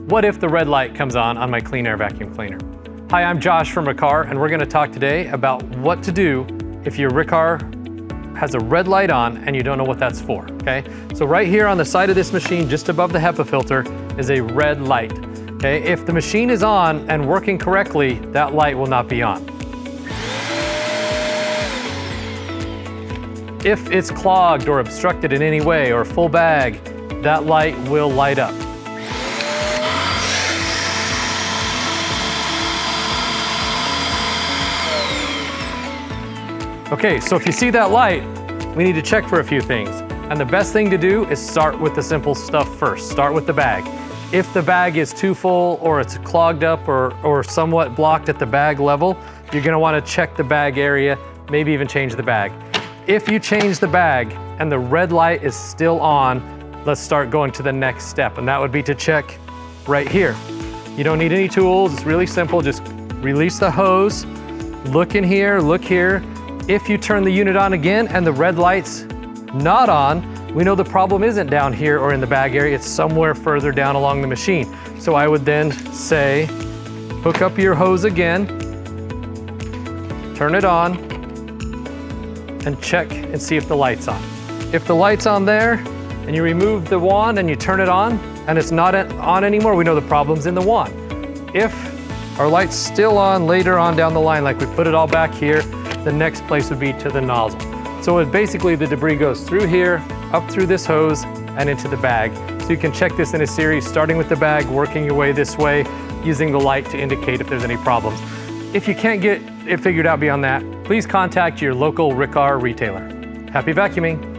What if the red light comes on my Clean Air vacuum cleaner? Hi, I'm Josh from Riccar, and we're going to talk today about what to do if your Riccar has a red light on and you don't know what that's for, okay? So right here on the side of this machine, just above the HEPA filter, is a red light, okay? If the machine is on and working correctly, that light will not be on. If it's clogged or obstructed in any way or full bag, that light will light up. Okay, so if you see that light, we need to check for a few things. And the best thing to do is start with the simple stuff first. Start with the bag. If the bag is too full or it's clogged up or somewhat blocked at the bag level, you're gonna wanna check the bag area, maybe even change the bag. If you change the bag and the red light is still on, let's start going to the next step, and that would be to check right here. You don't need any tools, it's really simple. Just release the hose, look in here, look here. If you turn the unit on again and the red light's not on, we know the problem isn't down here or in the bag area, it's somewhere further down along the machine. So I would then say, hook up your hose again, turn it on, and check and see if the light's on. If the light's on there, and you remove the wand and you turn it on, and it's not on anymore, we know the problem's in the wand. If our light's still on later on down the line, like we put it all back here, the next place would be to the nozzle. So basically the debris goes through here, up through this hose, and into the bag. So you can check this in a series, starting with the bag, working your way this way, using the light to indicate if there's any problems. If you can't get it figured out beyond that, please contact your local Riccar retailer. Happy vacuuming.